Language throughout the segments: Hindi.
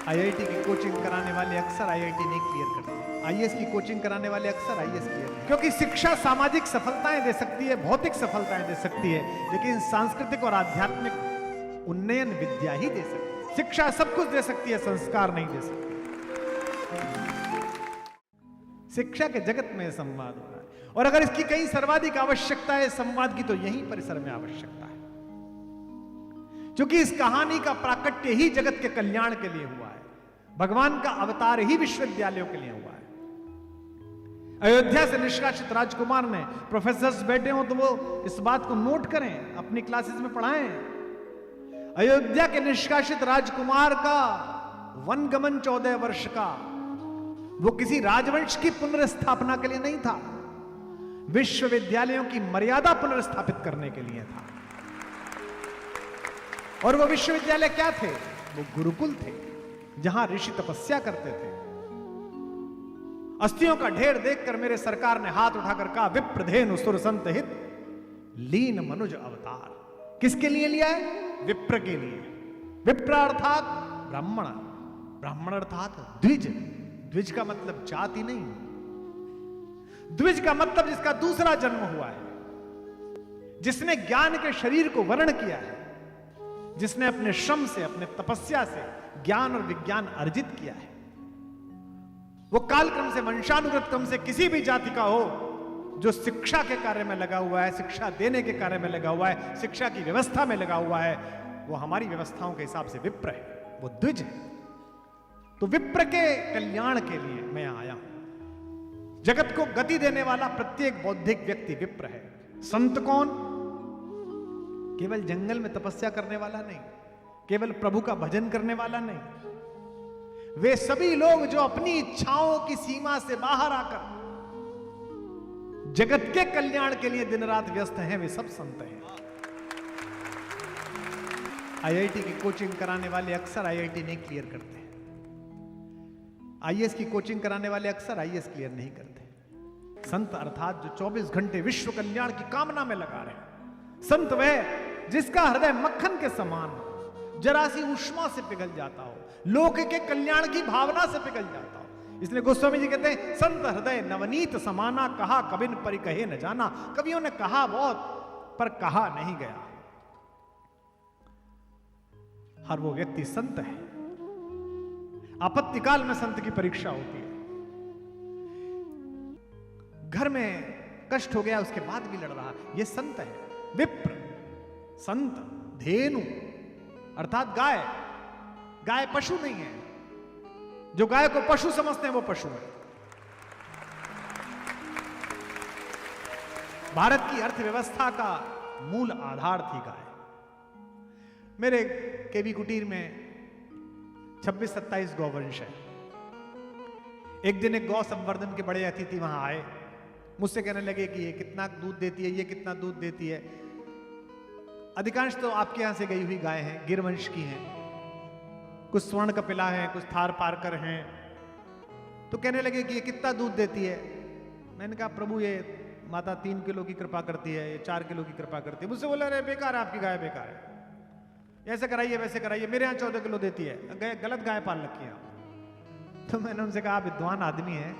आईआईटी की कोचिंग कराने वाले अक्सर आईआईटी नहीं क्लियर करते, आईएएस की कोचिंग कराने वाले अक्सर आईएएस क्लियर नहीं, क्योंकि शिक्षा सामाजिक सफलताएं दे सकती है, भौतिक सफलताएं दे सकती है, लेकिन सांस्कृतिक और आध्यात्मिक उन्नयन विद्या ही दे सकती है। शिक्षा सब कुछ दे सकती है, संस्कार नहीं दे सकती। शिक्षा के जगत में संवाद हो रहा है, और अगर इसकी कहीं सर्वाधिक आवश्यकता है संवाद की, तो यहीं परिसर में आवश्यकता है, क्योंकि इस कहानी का प्राकट्य ही जगत के कल्याण के लिए हुआ है। भगवान का अवतार ही विश्वविद्यालयों के लिए हुआ है। अयोध्या से निष्कासित राजकुमार ने, प्रोफेसर्स बैठे हो तो वो इस बात को नोट करें, अपनी क्लासेस में पढ़ाएं। अयोध्या के निष्कासित राजकुमार का वनगमन 14 वर्ष का, वो किसी राजवंश की पुनर्स्थापना के लिए नहीं था, विश्वविद्यालयों की मर्यादा पुनर्स्थापित करने के लिए था। और वो विश्वविद्यालय क्या थे? वो गुरुकुल थे, जहां ऋषि तपस्या करते थे। अस्थियों का ढेर देखकर मेरे सरकार ने हाथ उठाकर कहा, विप्रधेनु सुर संत हित लीन मनुज अवतार। किसके लिए लिया है? विप्र के लिए। विप्र अर्थात ब्राह्मण, ब्राह्मण अर्थात द्विज। द्विज का मतलब जाति नहीं, द्विज का मतलब जिसका दूसरा जन्म हुआ है, जिसने ज्ञान के शरीर को वर्ण किया है, जिसने अपने श्रम से, अपने तपस्या से ज्ञान और विज्ञान अर्जित किया है। वो कालक्रम से, वंशानुगत क्रम से किसी भी जाति का हो, जो शिक्षा के कार्य में लगा हुआ है, शिक्षा देने के कार्य में लगा हुआ है, शिक्षा की व्यवस्था में लगा हुआ है, वो हमारी व्यवस्थाओं के हिसाब से विप्र है, वो द्विज है। तो विप्र के कल्याण के लिए मैं आया हूं। जगत को गति देने वाला प्रत्येक बौद्धिक व्यक्ति विप्र है। संत कौन? केवल जंगल में तपस्या करने वाला नहीं, केवल प्रभु का भजन करने वाला नहीं, वे सभी लोग जो अपनी इच्छाओं की सीमा से बाहर आकर जगत के कल्याण के लिए दिन रात व्यस्त हैं, वे सब संत हैं। आईआईटी की कोचिंग कराने वाले अक्सर आईआईटी नहीं क्लियर करते हैं, आईएएस की कोचिंग कराने वाले अक्सर आईएएस क्लियर नहीं करते। संत अर्थात जो 24 घंटे विश्व कल्याण की कामना में लगा रहे हैं। संत वह जिसका हृदय मक्खन के समान हो, जरा सी उष्मा से पिघल जाता हो, लोक के कल्याण की भावना से पिघल जाता हो। इसलिए गोस्वामी जी कहते हैं, संत हृदय नवनीत समाना, कहा कबिन परि कहे न जाना। कवियों ने कहा बहुत, पर कहा नहीं गया। हर वो व्यक्ति संत है। आपत्ति काल में संत की परीक्षा होती है। घर में कष्ट हो गया, उसके बाद भी लड़ रहा, यह संत है। विप्र, संत, धेनु अर्थात गाय। गाय पशु नहीं है। जो गाय को पशु समझते हैं वो पशु है। भारत की अर्थव्यवस्था का मूल आधार थी गाय। मेरे केवी कुटीर में 26-27 गौवंश है। एक दिन एक गौ संवर्धन के बड़े अतिथि वहां आए, मुझसे कहने लगे कि ये कितना दूध देती है, ये कितना दूध देती है। अधिकांश तो आपके यहां से गई हुई गाय हैं, गिरवंश की हैं, कुछ स्वर्ण कपिला हैं, कुछ थार पारकर हैं। तो कहने लगे कि ये कितना दूध देती है। मैंने कहा, प्रभु ये माता 3 किलो की कृपा करती है, ये 4 किलो की कृपा करती है। मुझसे बोला, अरे बेकार है, आपकी गाय बेकार है, ऐसे कराइए वैसे कराइए, मेरे यहाँ 14 किलो देती है, गलत गाय पाल रखी है आप। तो मैंने उनसे कहा, विद्वान आदमी है,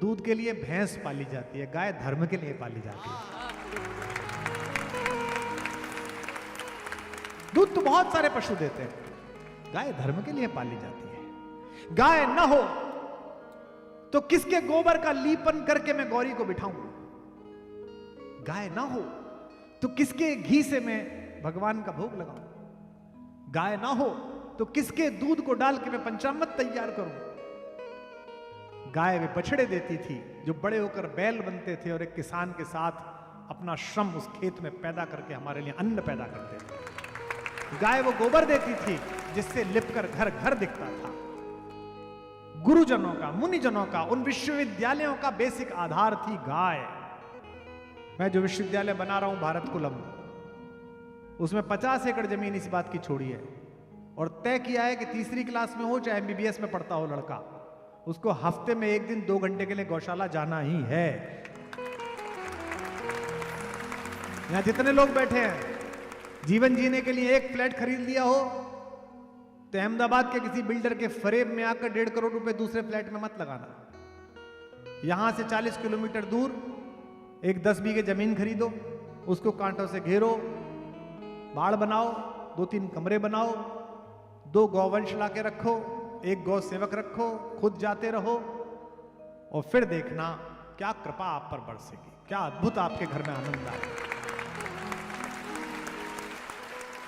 दूध के लिए भैंस पाली जाती है, गाय धर्म के लिए पाली जाती है। दूध तो बहुत सारे पशु देते हैं, गाय धर्म के लिए पाली जाती है। गाय न हो तो किसके गोबर का लीपन करके मैं गौरी को बिठाऊं? गाय ना हो तो किसके घी से मैं भगवान का भोग लगाऊं? गाय ना हो तो किसके दूध को डाल के मैं पंचामृत तैयार करूं? गाय वे बछड़े देती थी जो बड़े होकर बैल बनते थे और एक किसान के साथ अपना श्रम उस खेत में पैदा करके हमारे लिए अन्न पैदा करते थे। गाय वो गोबर देती थी जिससे लिपकर घर घर दिखता था। गुरुजनों का, मुनिजनों का, उन विश्वविद्यालयों का बेसिक आधार थी गाय। मैं जो विश्वविद्यालय बना रहा हूं भारत कुलम, उसमें 50 एकड़ जमीन इस बात की छोड़ी है और तय किया है कि तीसरी क्लास में हो चाहे एमबीबीएस में पढ़ता हो लड़का, उसको हफ्ते में 1 दिन 2 घंटे के लिए गौशाला जाना ही है। यहां जितने लोग बैठे हैं, जीवन जीने के लिए एक फ्लैट खरीद लिया हो तो अहमदाबाद के किसी बिल्डर के फरेब में आकर 1.5 करोड़ रुपए दूसरे फ्लैट में मत लगाना। यहां से 40 किलोमीटर दूर एक 10 बीघे जमीन खरीदो, उसको कांटों से घेरो, बाड़ बनाओ, 2-3 कमरे बनाओ, 2 गौवंश ला के रखो, 1 गौ सेवक रखो, खुद जाते रहो और फिर देखना क्या कृपा आप पर बरसेगी, क्या अद्भुत आपके घर में आनंद आएगा।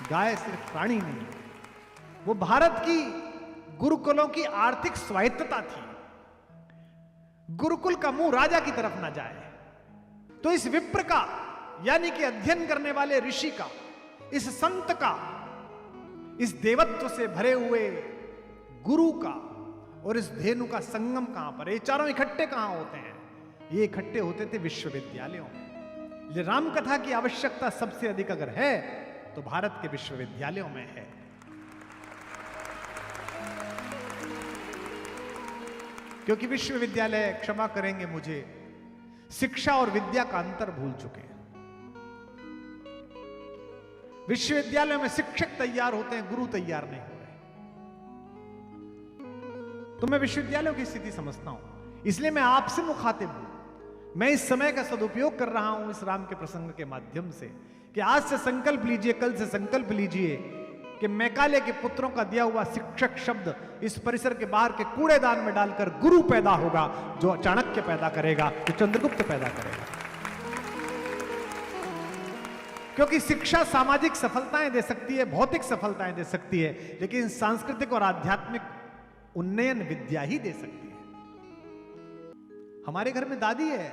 गाय सिर्फ प्राणी नहीं, वो भारत की गुरुकुलों की आर्थिक स्वायत्तता थी। गुरुकुल का मुंह राजा की तरफ ना जाए, तो इस विप्र का यानी कि अध्ययन करने वाले ऋषि का, इस संत का, इस देवत्व से भरे हुए गुरु का और इस धेनु का संगम कहां पर? ये चारों इकट्ठे कहां होते हैं? ये इकट्ठे होते थे विश्वविद्यालयों में। ये रामकथा की आवश्यकता सबसे अधिक अगर है तो भारत के विश्वविद्यालयों में है। क्योंकि विश्वविद्यालय, क्षमा करेंगे मुझे, शिक्षा और विद्या का अंतर भूल चुके हैं। विश्वविद्यालयों में शिक्षक तैयार होते हैं, गुरु तैयार नहीं हो रहे। तो मैं विश्वविद्यालयों की स्थिति समझता हूं, इसलिए मैं आपसे मुखातिब हूं। मैं इस समय का सदुपयोग कर रहा हूं इस राम के प्रसंग के माध्यम से कि आज से संकल्प लीजिए, कल से संकल्प लीजिए कि मैकाले के पुत्रों का दिया हुआ शिक्षक शब्द इस परिसर के बाहर के कूड़ेदान में डालकर गुरु पैदा होगा, जो चाणक्य पैदा करेगा, जो चंद्रगुप्त पैदा करेगा। क्योंकि शिक्षा सामाजिक सफलताएं दे सकती है, भौतिक सफलताएं दे सकती है, लेकिन सांस्कृतिक और आध्यात्मिक उन्नयन विद्या ही दे सकती है। हमारे घर में दादी है,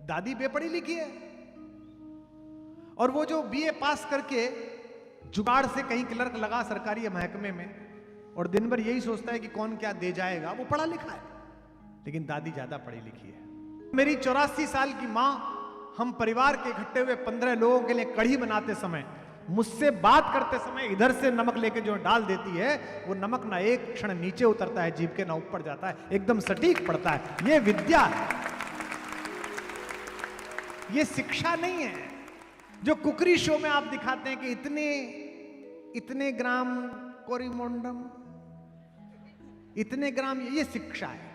दादी बेपढ़ी लिखी है, और वो जो बीए पास करके जुगाड़ से कहीं क्लर्क लगा सरकारी महकमे में और दिन भर यही सोचता है कि कौन क्या दे जाएगा, वो पढ़ा लिखा है, लेकिन दादी ज्यादा पढ़ी लिखी है। मेरी 84 साल की मां, हम परिवार के इकट्ठे हुए 15 लोगों के लिए कढ़ी बनाते समय, मुझसे बात करते समय इधर से नमक लेके जो डाल देती है, वो नमक ना एक क्षण नीचे उतरता है जीभ के, ना ऊपर जाता है, एकदम सटीक पड़ता है। ये विद्या है, ये शिक्षा नहीं है। जो कुकरी शो में आप दिखाते हैं कि इतने ग्राम कोरिमोंडम, इतने ग्राम, ये शिक्षा है।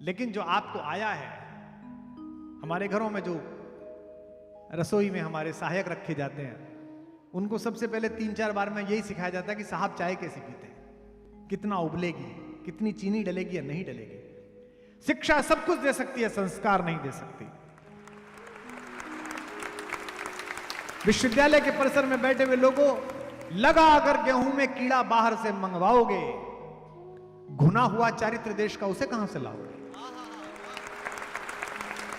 लेकिन जो आपको आया है, हमारे घरों में जो रसोई में हमारे सहायक रखे जाते हैं, उनको सबसे पहले 3-4 बार में यही सिखाया जाता है कि साहब चाय कैसे पीते हैं, कितना उबलेगी, कितनी चीनी डलेगी या नहीं डलेगी। शिक्षा सब कुछ दे सकती है, संस्कार नहीं दे सकती। विश्वविद्यालय के परिसर में बैठे हुए लोगों, लगा अगर गेहूं में कीड़ा बाहर से मंगवाओगे, घुना हुआ चारित्र देश का उसे कहां से लाओगे?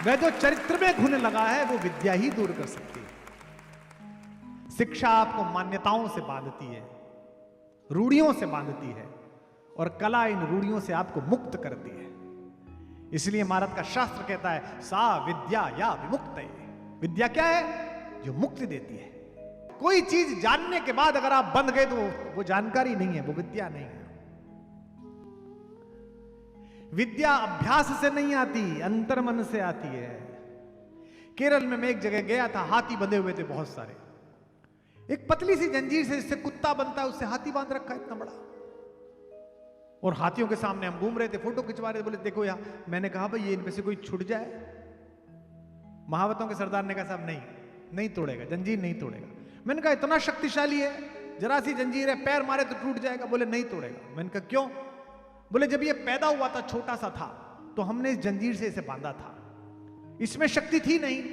वह जो चरित्र में घुन लगा है, वो विद्या ही दूर कर सकती है। शिक्षा आपको मान्यताओं से बांधती है, रूढ़ियों से बांधती है, और कला इन रूढ़ियों से आपको मुक्त करती है। इसलिए भारत का शास्त्र कहता है, सा विद्या या विमुक्त। विद्या क्या है? जो मुक्ति देती है। कोई चीज जानने के बाद अगर आप बंध गए तो वो जानकारी नहीं है, वो विद्या नहीं है। विद्या अभ्यास से नहीं आती, अंतर्मन से आती है। केरल में मैं एक जगह गया था, हाथी बंधे हुए थे बहुत सारे। एक पतली सी जंजीर से जिससे कुत्ता बनता है, उससे हाथी बांध रखा है इतना बड़ा, और हाथियों के सामने हम घूम रहे थे, फोटो खिंचवा रहे थे। बोले देखो यार, मैंने कहा भाई ये इनमें से कोई छूट जाए। महावतों के सरदार ने कहा साहब नहीं तोड़ेगा, जंजीर नहीं तोड़ेगा। मैंने कहा इतना शक्तिशाली है, जरा सी जंजीर है, पैर मारे तो टूट जाएगा। बोले नहीं तोड़ेगा। मैंने कहा क्यों? बोले जब ये पैदा हुआ था, छोटा सा था, तो हमने इस जंजीर से इसे बांधा था, इसमें शक्ति थी नहीं,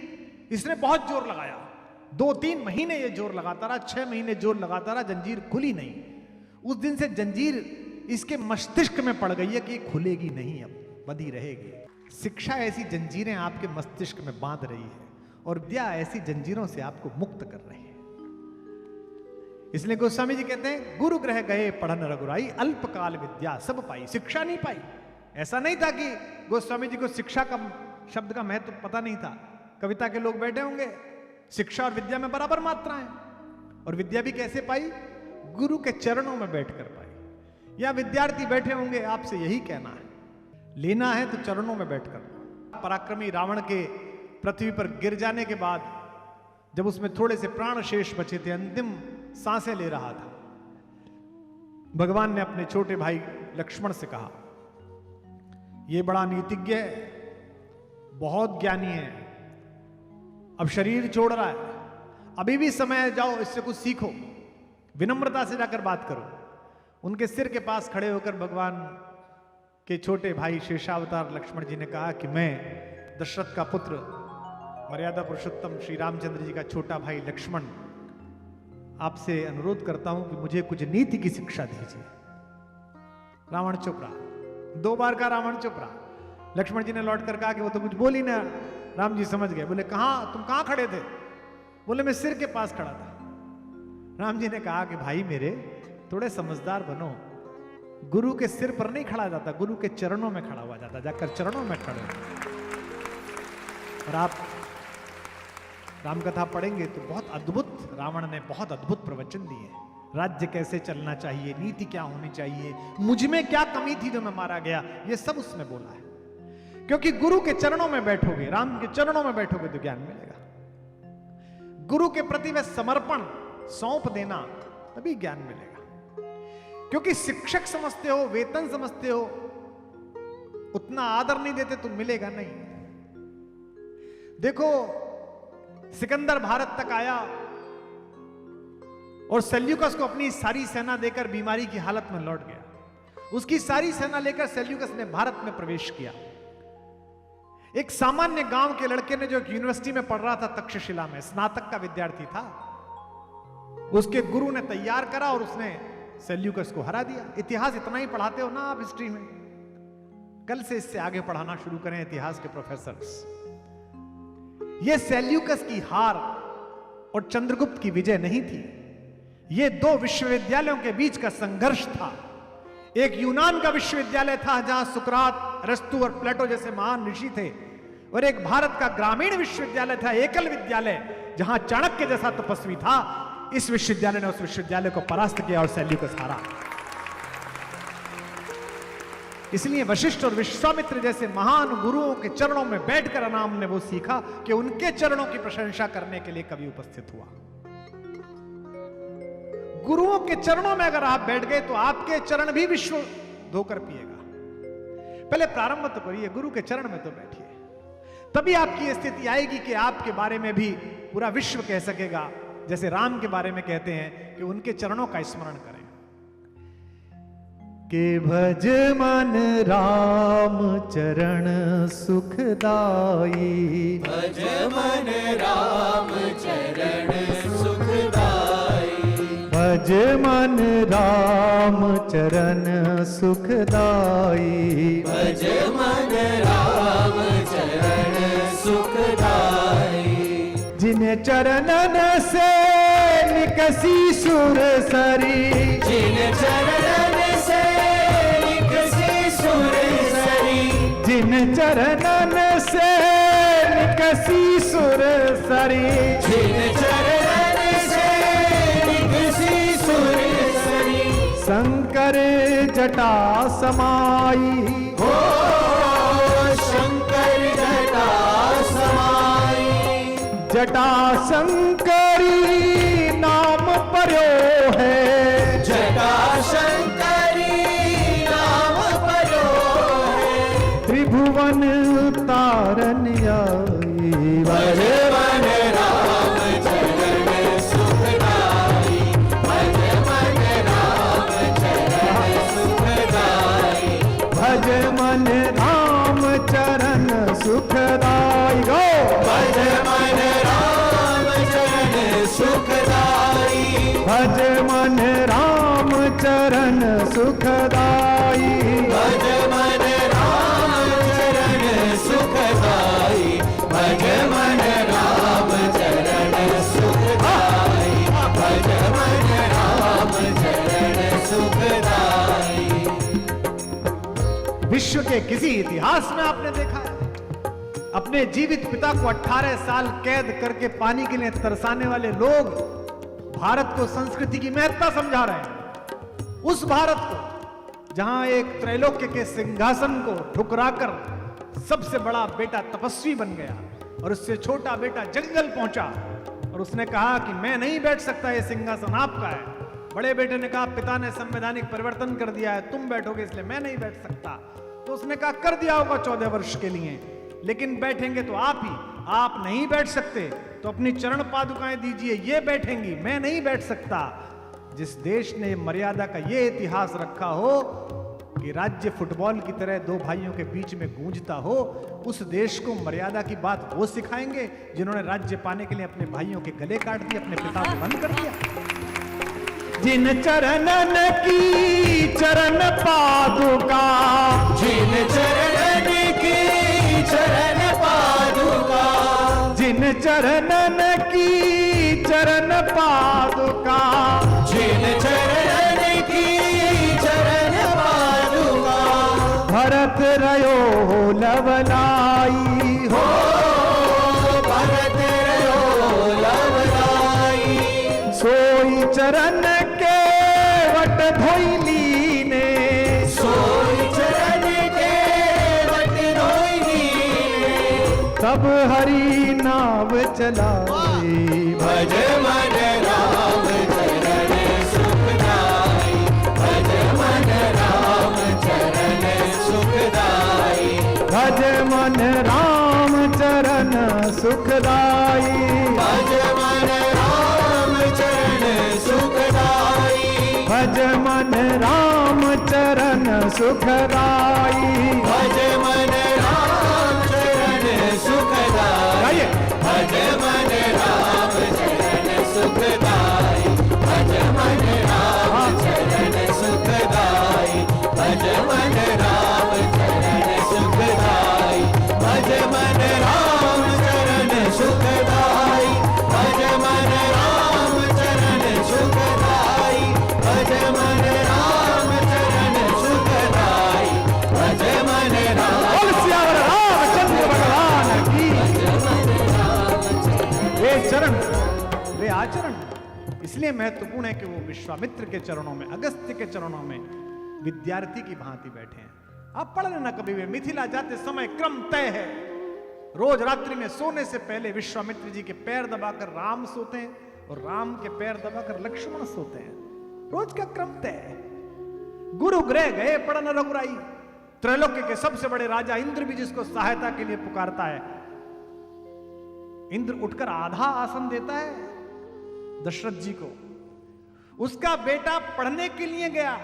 इसने बहुत जोर लगाया, 2-3 महीने ये जोर लगाता रहा, 6 महीने जोर लगाता रहा, जंजीर खुली नहीं। उस दिन से जंजीर इसके मस्तिष्क में पड़ गई है कि खुलेगी नहीं, अब बंधी रहेगी। शिक्षा ऐसी जंजीरें आपके मस्तिष्क में बांध रही है, और विद्या ऐसी जंजीरों से आपको मुक्त कर रही है। इसलिए गोस्वामी जी कहते हैं, गुरु ग्रह गए पढ़न रघुराई, अल्पकाल विद्या सब पाई। शिक्षा नहीं पाई। ऐसा नहीं था कि गोस्वामी जी को शिक्षा का शब्द का महत्व पता नहीं था। कविता के लोग बैठे होंगे, शिक्षा और विद्या में बराबर मात्रा है। और विद्या भी कैसे पाई? गुरु के चरणों में बैठकर पाई। या विद्यार्थी बैठे होंगे, आपसे यही कहना है, लेना है तो चरणों में बैठकर। पराक्रमी रावण के पृथ्वी पर गिर जाने के बाद जब उसमें थोड़े से प्राण शेष बचे थे, अंतिम सांसें ले रहा था, भगवान ने अपने छोटे भाई लक्ष्मण से कहा, यह बड़ा नीतिज्ञ है, बहुत ज्ञानी है, अब शरीर छोड़ रहा है, अभी भी समय है, जाओ इससे कुछ सीखो, विनम्रता से जाकर बात करो। उनके सिर के पास खड़े होकर भगवान के छोटे भाई शेषावतार लक्ष्मण जी ने कहा कि मैं दशरथ का पुत्र, मर्यादा पुरुषोत्तम श्री रामचंद्र जी का छोटा भाई लक्ष्मण, आपसे अनुरोध करता हूं कि मुझे कुछ नीति की शिक्षा दीजिए। रावण चुप रहा, 2 बार का रावण चुप रहा। लक्ष्मण जी ने लौट कर कहा कि वो तो कुछ बोल ही ना। राम जी समझ गए, बोले तुम कहां खड़े थे? बोले मैं सिर के पास खड़ा था। राम जी ने कहा कि भाई मेरे, थोड़े समझदार बनो, गुरु के सिर पर नहीं खड़ा जाता, गुरु के चरणों में खड़ा हुआ जाता, जाकर चरणों में खड़े। और आप रामकथा पढ़ेंगे तो बहुत अद्भुत, रावण ने बहुत अद्भुत प्रवचन दिए, राज्य कैसे चलना चाहिए, नीति क्या होनी चाहिए, मुझ में क्या कमी थी जो मैं मारा गया, ये सब उसमें बोला है। क्योंकि गुरु के चरणों में बैठोगे, राम के चरणों में बैठोगे तो ज्ञान मिलेगा। गुरु के प्रति वह समर्पण, सौंप देना, तभी ज्ञान मिलेगा। क्योंकि शिक्षक समझते हो, वेतन समझते हो, उतना आदर नहीं देते तो मिलेगा नहीं। देखो, सिकंदर भारत तक आया और सेल्यूकस को अपनी सारी सेना देकर बीमारी की हालत में लौट गया। उसकी सारी सेना लेकर सेल्यूकस ने भारत में प्रवेश किया। एक सामान्य गांव के लड़के ने, जो यूनिवर्सिटी में पढ़ रहा था तक्षशिला में, स्नातक का विद्यार्थी था, उसके गुरु ने तैयार करा और उसने सेल्यूकस को हरा दिया। इतिहास इतना ही पढ़ाते हो ना आप हिस्ट्री में, कल से इससे आगे पढ़ाना शुरू करें इतिहास के प्रोफेसर्स। यह सेल्यूकस की हार और चंद्रगुप्त की विजय नहीं थी, यह 2 विश्वविद्यालयों के बीच का संघर्ष था। एक यूनान का विश्वविद्यालय था जहां सुकरात, अरस्तु और प्लेटो जैसे महान ऋषि थे, और एक भारत का ग्रामीण विश्वविद्यालय था, एकल विद्यालय, जहां चाणक्य जैसा तपस्वी था। इस विश्वविद्यालय ने उस विश्वविद्यालय को परास्त किया और सेल्यूकस हारा। इसलिए वशिष्ठ और विश्वामित्र जैसे महान गुरुओं के चरणों में बैठकर राम ने वो सीखा कि उनके चरणों की प्रशंसा करने के लिए कभी उपस्थित हुआ। गुरुओं के चरणों में अगर आप बैठ गए तो आपके चरण भी विश्व धोकर पिएगा। पहले प्रारंभ तो करिए, गुरु के चरण में तो बैठिए, तभी आपकी स्थिति आएगी कि आपके बारे में भी पूरा विश्व कह सकेगा, जैसे राम के बारे में कहते हैं कि उनके चरणों का स्मरण करें कि भज मन राम चरण सुखदाई, भज मन राम चरण सुखदाई, भज मन राम चरण सुखदाई, भज मन राम चरण सुखदाई। जिन्हें चरणन से निकसी सुर सरी, जिन चरणन से निकसी सुर सरी, जिन चरणन से निकसी सुर सरी, जिन चरणन से निकसी सुर सरी। शंकर जटा समाई, हो शंकर जटा समाई, जटा शंकरी नाम पर्यो है, जटा शंकरी नाम पर्यो है। त्रिभुवन तारन आई, भज मन राम चरण सुखदाई, भज मन राम चरण सुखदाई, भज मन राम चरण सुखदाई। गो भज मन राम चरण सुखदाई, भज मन राम चरण सुखदाई, भज मन राम चरण सुखदाई, भज मन राम चरण सुखदाई, भज मन राम चरण सुखदाई। विश्व के किसी इतिहास में आपने देखा है अपने जीवित पिता को 18 साल कैद करके पानी के लिए तरसाने वाले लोग भारत को संस्कृति की महत्ता समझा रहे हैं? उस भारत को जहां एक त्रैलोक्य के सिंहासन को ठुकराकर सबसे बड़ा बेटा तपस्वी बन गया और उससे छोटा बेटा जंगल पहुंचा और उसने कहा कि मैं नहीं बैठ सकता, ये सिंहासन आपका है, बड़े बेटे ने कहा पिता ने संवैधानिक परिवर्तन कर दिया है, तुम बैठोगे इसलिए मैं नहीं बैठ सकता। तो उसने कहा कर दिया होगा 14 वर्ष के लिए, लेकिन बैठेंगे तो आप ही, आप नहीं बैठ सकते तो अपनी चरण पादुकाएं दीजिए, ये बैठेंगी, मैं नहीं बैठ सकता। जिस देश ने मर्यादा का ये इतिहास रखा हो कि राज्य फुटबॉल की तरह दो भाइयों के बीच में गूंजता हो, उस देश को मर्यादा की बात वो सिखाएंगे जिन्होंने राज्य पाने के लिए अपने भाइयों के गले काट दिए, अपने पिता को बंद कर दिया। जिन चरणन की चरण पादुका, जिन चरणन की चरण पादुका, जिन चरणन की चरण पादुका, जिन चरणन की चरण पादुका, भरत रयो लवलाई हो, भरत रयो लवलाई, सोई चरण के वट धोइली ने, सोई चरण के वट धोइली ने, तब हरि नाम चलाई। भज मन राम चरण सुखदाई, भज मन राम चरण सुखदाई, भज मन राम चरण सुखदाई, भज मन राम चरण सुखदाई, भज मन राम चरण सुखदाई। भज मन राम चरण सुखदाई, भज मन राम चरण सुखदाई, भज मन राम चरण सुखदाई, भज मन राम चरण सुखदाई, भज मन राम चरण सुखदाई, भज मन राम चरण सुखदाई, भज मन राम चरण सुखदाई, भज मन राम। बोल सियावर रामचंद्र भगवान की। वे चरण, वे आचरण इसलिए महत्वपूर्ण है कि वो विश्वामित्र के चरणों में, अगस्त्य के चरणों में विद्यार्थी की भांति बैठे हैं। आप पढ़ लेना कभी भी, मिथिला जाते समय क्रम तय है। रोज रात्रि में सोने से पहले विश्वामित्र जी के पैर दबाकर राम सोते हैं और राम के पैर दबाकर लक्ष्मण सोते हैं। रोज का क्रम तय है। गुरु गृह गए पढ़न रघुराई, त्रैलोक्य के सबसे बड़े राजा इंद्र भी जिसको सहायता के लिए पुकारता है, इंद्र उठकर आधा आसन देता है दशरथ जी को। उसका बेटा पढ़ने के लिए गया।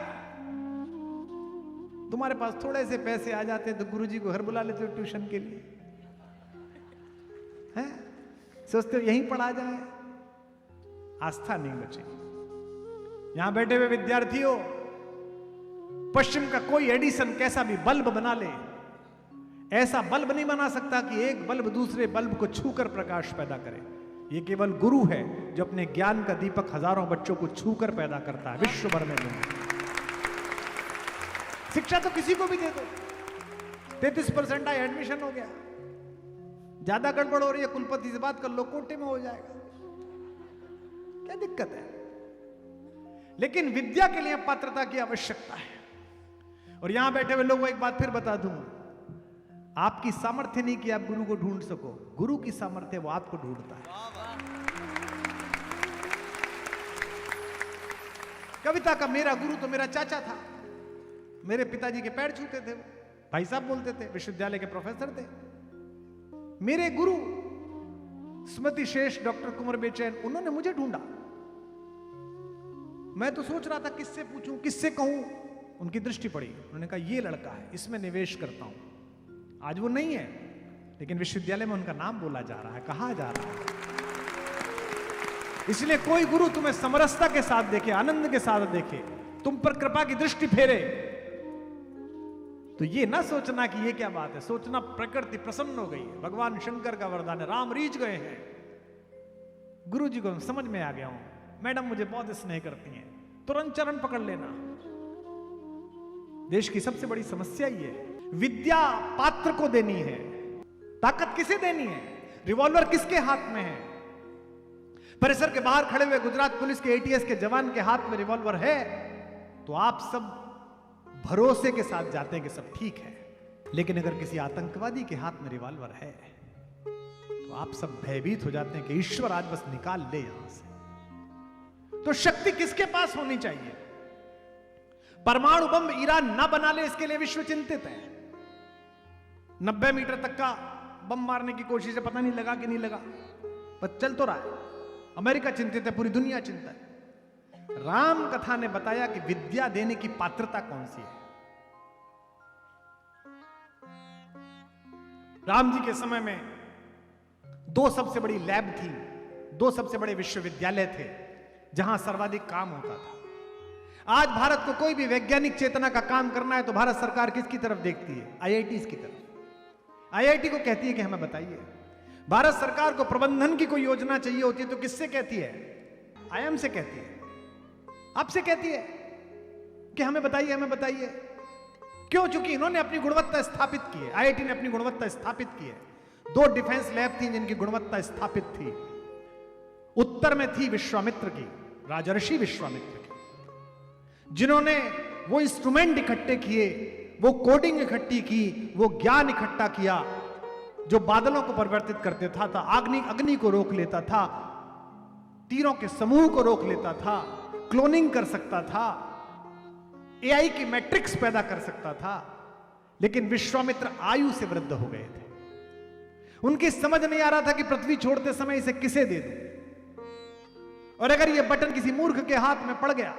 तुम्हारे पास थोड़े से पैसे आ जाते तो गुरुजी को घर बुला लेते हो ट्यूशन के लिए, हैं? सोचते हो यहीं पढ़ा जाए। आस्था नहीं बची। यहां बैठे हुए विद्यार्थियों, पश्चिम का कोई एडिसन कैसा भी बल्ब बना ले, ऐसा बल्ब नहीं बना सकता कि एक बल्ब दूसरे बल्ब को छूकर प्रकाश पैदा करे। ये केवल गुरु है जो अपने ज्ञान का दीपक हजारों बच्चों को छूकर पैदा करता है विश्व भर में लोग। शिक्षा तो किसी को भी दे दो, 33% आए, एडमिशन हो गया। ज्यादा गड़बड़ हो रही है, कुलपति से बात कर लो, कोटे में हो जाएगा। क्या दिक्कत है? लेकिन विद्या के लिए पात्रता की आवश्यकता है। और यहां बैठे हुए लोगों को एक बात फिर बता दूं, आपकी सामर्थ्य नहीं कि आप गुरु को ढूंढ सको, गुरु की सामर्थ्य वो आपको ढूंढता है। कविता का मेरा गुरु तो मेरा चाचा था, मेरे पिताजी के पैर छूते थे, भाई साहब बोलते थे, विश्वविद्यालय के प्रोफेसर थे। मेरे गुरु स्मृति शेष डॉक्टर कुंवर बेचैन, उन्होंने मुझे ढूंढा। मैं तो सोच रहा था किससे पूछूं, किससे कहूं। उनकी दृष्टि पड़ी, उन्होंने कहा ये लड़का है, इसमें निवेश करता हूं। आज वो नहीं है, लेकिन विश्वविद्यालय में उनका नाम बोला जा रहा है, कहा जा रहा है। इसलिए कोई गुरु तुम्हें समरसता के साथ देखे, आनंद के साथ देखे, तुम पर कृपा की दृष्टि फेरे, तो ये ना सोचना कि ये क्या बात है। सोचना प्रकृति प्रसन्न हो गई है, भगवान शंकर का वरदान है, राम रीझ गए हैं। गुरु जी को समझ में आ गया हूं, मैडम मुझे बहुत स्नेह करती हैं, तुरंत चरण पकड़ लेना। देश की सबसे बड़ी समस्या ये है, विद्या पात्र को देनी है, ताकत किसे देनी है? रिवॉल्वर किसके हाथ में है? परिसर के बाहर खड़े हुए गुजरात पुलिस के एटीएस के जवान के हाथ में रिवॉल्वर है तो आप सब भरोसे के साथ जाते हैं कि सब ठीक है। लेकिन अगर किसी आतंकवादी के हाथ में रिवॉल्वर है तो आप सब भयभीत हो जाते हैं कि ईश्वर आज बस निकाल ले यहां से। तो शक्ति किसके पास होनी चाहिए? परमाणु बम ईरान ना बना ले, इसके लिए विश्व चिंतित है। 90 मीटर तक का बम मारने की कोशिश है, पता नहीं लगा कि नहीं लगा, पर चल तो रहा है। अमेरिका चिंतित है, पूरी दुनिया चिंतित है। राम कथा ने बताया कि विद्या देने की पात्रता कौन सी है। राम जी के समय में 2 सबसे बड़ी लैब थी, 2 सबसे बड़े विश्वविद्यालय थे जहां सर्वाधिक काम होता था। आज भारत को कोई भी वैज्ञानिक चेतना का काम करना है तो भारत सरकार किसकी तरफ देखती है? आईआईटीज की तरफ। आईआईटी को कहती है कि हमें बताइए। भारत सरकार को प्रबंधन की कोई योजना चाहिए होती है तो किससे कहती है? आईआईएम से कहती है, आपसे कहती है कि हमें बताइए, हमें बताइए। क्यों? चूंकि इन्होंने अपनी गुणवत्ता स्थापित की है। आईआईटी ने अपनी गुणवत्ता स्थापित की है। 2 डिफेंस लैब थी जिनकी गुणवत्ता स्थापित थी। उत्तर में थी विश्वामित्र की, राजर्षि विश्वामित्र की, जिन्होंने वो इंस्ट्रूमेंट इकट्ठे किए, वो कोडिंग इकट्ठी की, वो ज्ञान इकट्ठा किया जो बादलों को परिवर्तित कर देता था, अग्नि को रोक लेता था, तीरों के समूह को रोक लेता था, क्लोनिंग कर सकता था, एआई की मैट्रिक्स पैदा कर सकता था। लेकिन विश्वामित्र आयु से वृद्ध हो गए थे। उनकी समझ नहीं आ रहा था कि पृथ्वी छोड़ते समय इसे किसे दे दूं, और अगर यह बटन किसी मूर्ख के हाथ में पड़ गया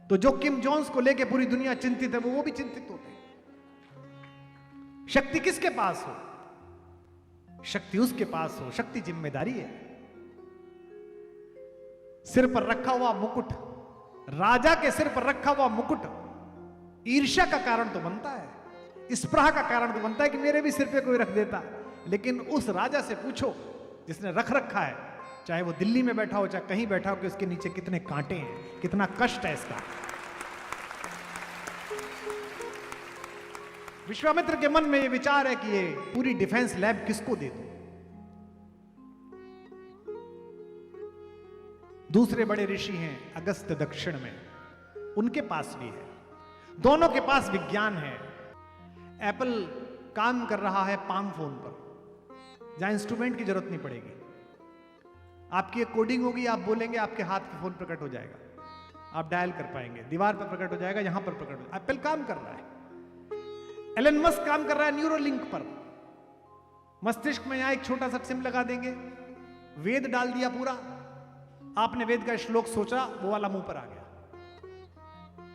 तो जो किम जोन्स को लेकर पूरी दुनिया चिंतित है वो भी चिंतित होते। शक्ति किसके पास हो? शक्ति उसके पास हो, शक्ति जिम्मेदारी है। सिर पर रखा हुआ मुकुट, राजा के सिर पर रखा हुआ मुकुट ईर्ष्या का कारण तो बनता है, स्पृहा का कारण तो बनता है कि मेरे भी सिर पे कोई रख देता। लेकिन उस राजा से पूछो जिसने रख रखा है, चाहे वो दिल्ली में बैठा हो चाहे कहीं बैठा हो, कि उसके नीचे कितने कांटे हैं, कितना कष्ट है इसका। विश्वामित्र के मन में ये विचार है कि ये पूरी डिफेंस लैब किसको दे दूं। दूसरे बड़े ऋषि हैं अगस्त्य दक्षिण में, उनके पास भी है। दोनों के पास विज्ञान है। एप्पल काम कर रहा है पाम फोन पर, जहां इंस्ट्रूमेंट की जरूरत नहीं पड़ेगी। आपकी एक कोडिंग होगी, आप बोलेंगे आपके हाथ पे फोन प्रकट हो जाएगा, आप डायल कर पाएंगे, दीवार पर प्रकट हो जाएगा, यहां पर प्रकट हो। एप्पल काम कर रहा है। एलन मस्क काम कर रहा है न्यूरोलिंक पर। मस्तिष्क में यहां एक छोटा सा सिम लगा देंगे, वेद डाल दिया पूरा, आपने वेद का श्लोक सोचा, वो वाला मुंह पर आ गया,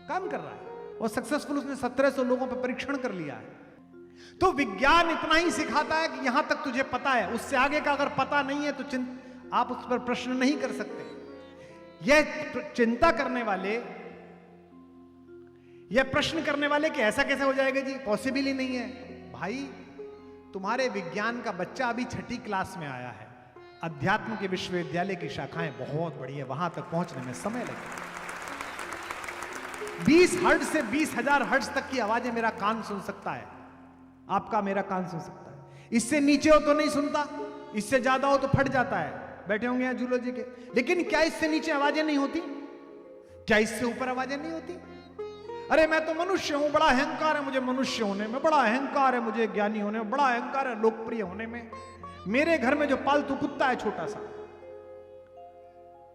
काम कर रहा है। और सक्सेसफुल उसने 1700 लोगों पर परीक्षण कर लिया है। तो विज्ञान इतना ही सिखाता है कि यहां तक तुझे पता है, उससे आगे का अगर पता नहीं है तो आप उस पर प्रश्न नहीं कर सकते। यह चिंता करने वाले, यह प्रश्न करने वाले कि ऐसा कैसे हो जाएगा जी, पॉसिबल ही नहीं है। भाई तुम्हारे विज्ञान का बच्चा अभी 6ठी क्लास में आया है, अध्यात्म के विश्वविद्यालय की शाखाएं बहुत बड़ी है, वहां तक पहुंचने में समय लगेगा। 20 हर्ट्ज से 20,000 हर्ट्ज तक की आवाजें मेरा कान सुन सकता है, आपका मेरा कान सुन सकता है। इससे नीचे हो तो नहीं सुनता, इससे ज्यादा हो तो फट जाता है। बैठे होंगे यहाँ जूलॉजी के, लेकिन क्या इससे नीचे आवाजें नहीं होती? क्या इससे ऊपर आवाजें नहीं होती? अरे मैं तो मनुष्य हूं, बड़ा अहंकार है मुझे मनुष्य होने में, बड़ा अहंकार है मुझे ज्ञानी होने में, बड़ा अहंकार है लोकप्रिय होने में। मेरे घर में जो पालतू कुत्ता है छोटा सा,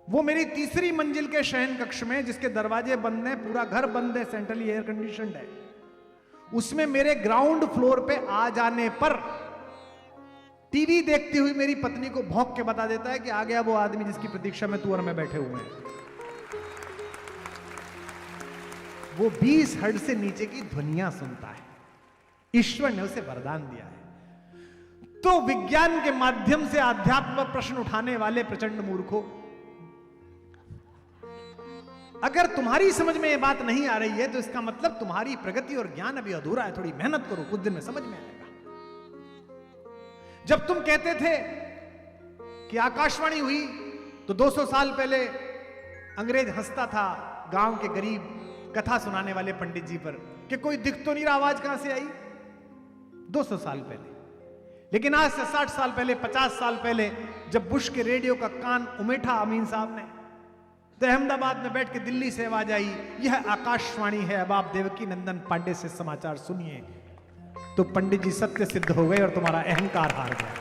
वो मेरी 3री मंजिल के शयन कक्ष में, जिसके दरवाजे बंद हैं, पूरा घर बंद है, सेंट्रली एयर कंडीशनड है, उसमें मेरे ग्राउंड फ्लोर पे आ जाने पर टीवी देखती हुई मेरी पत्नी को भौंक के बता देता है कि आ गया वो आदमी जिसकी प्रतीक्षा में तू और मैं बैठे हुए हैं। वो 20 हर्ट्ज से नीचे की ध्वनियां सुनता है, ईश्वर ने उसे वरदान दिया है। तो विज्ञान के माध्यम से आध्यात्म पर प्रश्न उठाने वाले प्रचंड मूर्खों, अगर तुम्हारी समझ में यह बात नहीं आ रही है तो इसका मतलब तुम्हारी प्रगति और ज्ञान अभी अधूरा है। थोड़ी मेहनत करो, कुछ दिन में समझ में आएगा। जब तुम कहते थे कि आकाशवाणी हुई तो 200 साल पहले अंग्रेज हंसता था गांव के गरीब कथा सुनाने वाले पंडित जी पर कि कोई दिख तो नहीं रहा, आवाज कहां से आई? 200 साल पहले। लेकिन आज से 60 साल पहले, 50 साल पहले, जब बुश के रेडियो का कान उमेठा अमीन साहब ने, तो अहमदाबाद में बैठ के दिल्ली से आवाज आई, यह आकाशवाणी है, अब आप देवकी नंदन पांडे से समाचार सुनिए। तो पंडित जी सत्य सिद्ध हो गए और तुम्हारा अहंकार हार गया।